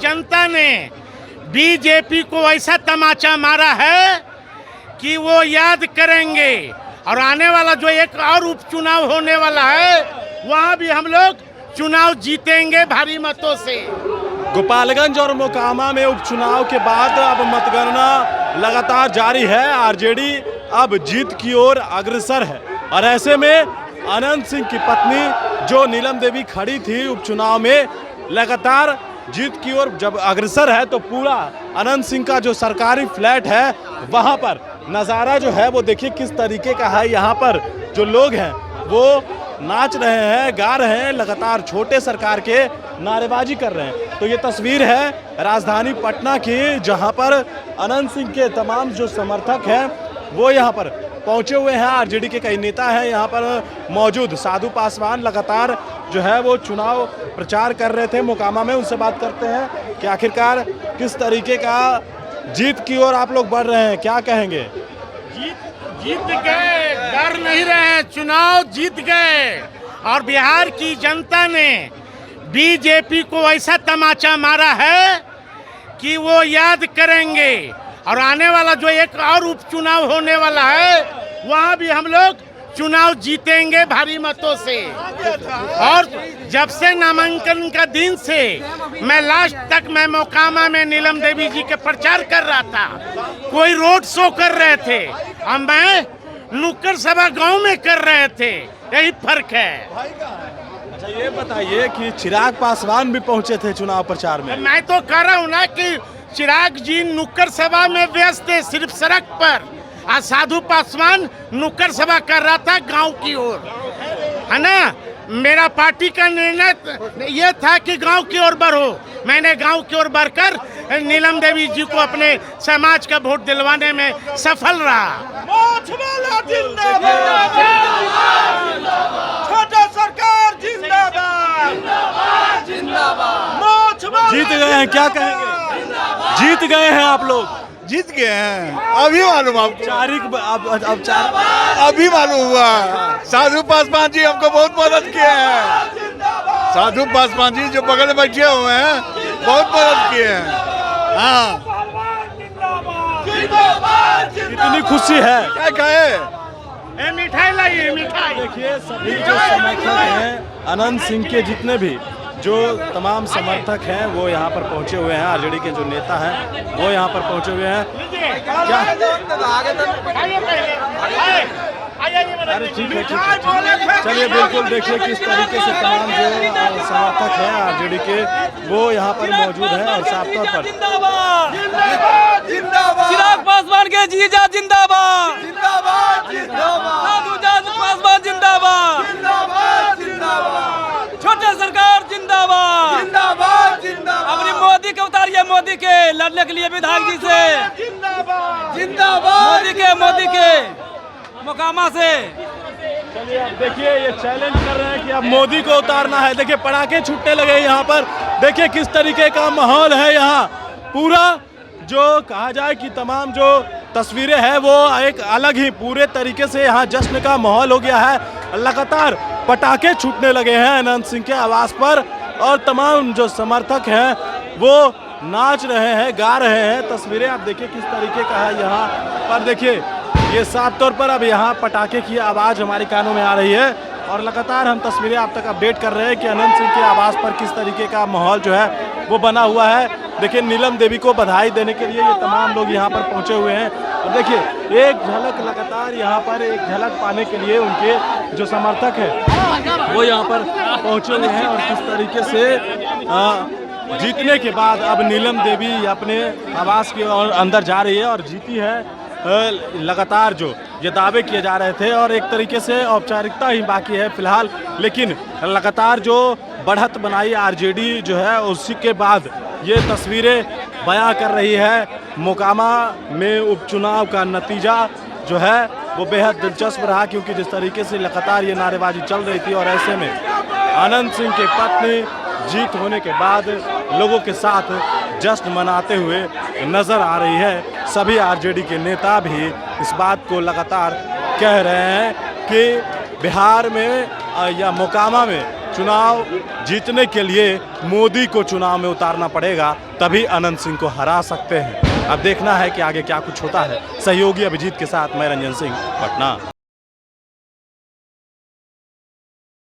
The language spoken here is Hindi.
जनता ने बीजेपी को ऐसा तमाचा मारा है कि वो याद करेंगे। और आने वाला जो एक और उपचुनाव होने वाला है, वहाँ भी हम लोग चुनाव जीतेंगे भारी मतों से। गोपालगंज और मोकामा में उपचुनाव के बाद अब मतगणना लगातार जारी है। आरजेडी अब जीत की ओर अग्रसर है और ऐसे में अनंत सिंह की पत्नी जो नीलम देवी खड़ी थी उपचुनाव में, लगातार जीत की ओर जब अग्रसर है तो पूरा अनंत सिंह का जो सरकारी फ्लैट है वहां पर नज़ारा जो है वो देखिए किस तरीके का है। यहाँ पर जो लोग हैं वो नाच रहे हैं, गा रहे हैं, लगातार छोटे सरकार के नारेबाजी कर रहे हैं। तो ये तस्वीर है राजधानी पटना की, जहाँ पर अनंत सिंह के तमाम जो समर्थक हैं वो यहाँ पर पहुँचे हुए हैं। आरजेडी के कई नेता हैं यहाँ पर मौजूद। साधु पासवान लगातार जो है वो चुनाव प्रचार कर रहे थे मोकामा में, उनसे बात करते हैं कि आखिरकार किस तरीके का जीत की ओर आप लोग बढ़ रहे हैं, क्या कहेंगे? जीत गए, डर नहीं रहे, चुनाव जीत गए। और बिहार की जनता ने बीजेपी को ऐसा तमाचा मारा है कि वो याद करेंगे। और आने वाला जो एक और उपचुनाव होने वाला है, वहाँ भी हम लोग चुनाव जीतेंगे भारी मतों से। और जब से नामांकन का दिन से मैं लास्ट तक मैं मोकामा में नीलम देवी जी के प्रचार कर रहा था, कोई रोड शो कर रहे थे और मैं नुक्कड़ सभा गांव में कर रहे थे, यही फर्क है। अच्छा ये बताइए कि चिराग पासवान भी पहुंचे थे चुनाव प्रचार में। मैं तो कह रहा हूँ ना कि चिराग जी नुक्कड़ सभा में व्यस्त थे सिर्फ सड़क पर, और साधु पासवान नुक्कड़ सभा कर रहा था गांव की ओर, है ना। मेरा पार्टी का निर्णय ये था कि गांव की ओर बढ़ो। मैंने गांव की ओर बढ़कर नीलम देवी जी को अपने समाज का वोट दिलवाने में सफल रहा। छोटा सरकार जिंदाबाद, जीत गए हैं, क्या कहेंगे? जीत गए हैं आप लोग? जीत गए हैं, अभी मालूम आपको? अब चार अभी मालूम हुआ। साधु पासवान जी हमको बहुत मदद किए हैं। साधु पासवान जी जो बगल में बैठे हुए हैं बहुत मदद किए हैं। हाँ, कितनी खुशी है। क्या कहे? मिठाई लाइए, मिठाई। देखिए सभी जो समर्थक हैं अनंत सिंह के, जितने भी जो तमाम समर्थक हैं वो यहाँ पर पहुँचे हुए हैं। आरजेडी के जो नेता हैं वो यहाँ पर पहुँचे हुए हैं। क्या अरे ठीक है, चलिए बिल्कुल देखिए किस तरीके से तमाम जो समर्थक हैं आरजेडी के वो यहाँ पर मौजूद हैं और साफ तौर पर चिराग पासवान के जीजा जिंदाबाद, साधु पासवान जिंदाबाद, छोटे सरकार जिंदाबाद, अपनी मोदी के उतारिए, मोदी के लड़ने के लिए विधायक जी से मोदी के मोकामा से। चलिए अब देखिए ये चैलेंज कर रहे हैं कि अब मोदी को उतारना है। देखिए पटाखे छूटने लगे यहाँ पर, देखिए किस तरीके का माहौल है यहाँ। पूरा जो कहा जाए कि तमाम जो तस्वीरें हैं वो एक अलग ही पूरे तरीके से यहाँ जश्न का माहौल हो गया है। लगातार पटाखे छूटने लगे हैं अनंत सिंह के आवास पर और तमाम जो समर्थक हैं वो नाच रहे हैं, गा रहे हैं। तस्वीरें आप देखिए किस तरीके का है यहाँ पर। देखिए ये साफ तौर पर अब यहाँ पटाखे की आवाज़ हमारे कानों में आ रही है और लगातार हम तस्वीरें आप तक अपडेट कर रहे हैं कि अनंत सिंह के आवास पर किस तरीके का माहौल जो है वो बना हुआ है। देखिए नीलम देवी को बधाई देने के लिए ये तमाम लोग यहाँ पर पहुँचे हुए हैं और देखिए एक झलक लगातार यहाँ पर एक झलक पाने के लिए उनके जो समर्थक हैं वो यहाँ पर पहुँचे हुए हैं। और किस तरीके से जीतने के बाद अब नीलम देवी अपने आवास की ओर अंदर जा रही है और जीती है। लगातार जो ये दावे किए जा रहे थे और एक तरीके से औपचारिकता ही बाकी है फिलहाल, लेकिन लगातार जो बढ़त बनाई आरजेडी जो है उसी के बाद ये तस्वीरें बयां कर रही है। मोकामा में उपचुनाव का नतीजा जो है वो बेहद दिलचस्प रहा क्योंकि जिस तरीके से लगातार ये नारेबाजी चल रही थी और ऐसे में अनंत सिंह की पत्नी जीत होने के बाद लोगों के साथ जश्न मनाते हुए नजर आ रही है। सभी आरजेडी के नेता भी इस बात को लगातार कह रहे हैं कि बिहार में या मोकामा में चुनाव जीतने के लिए मोदी को चुनाव में उतारना पड़ेगा, तभी अनंत सिंह को हरा सकते हैं। अब देखना है कि आगे क्या कुछ होता है। सहयोगी अभिजीत के साथ मैं रंजन सिंह, पटना।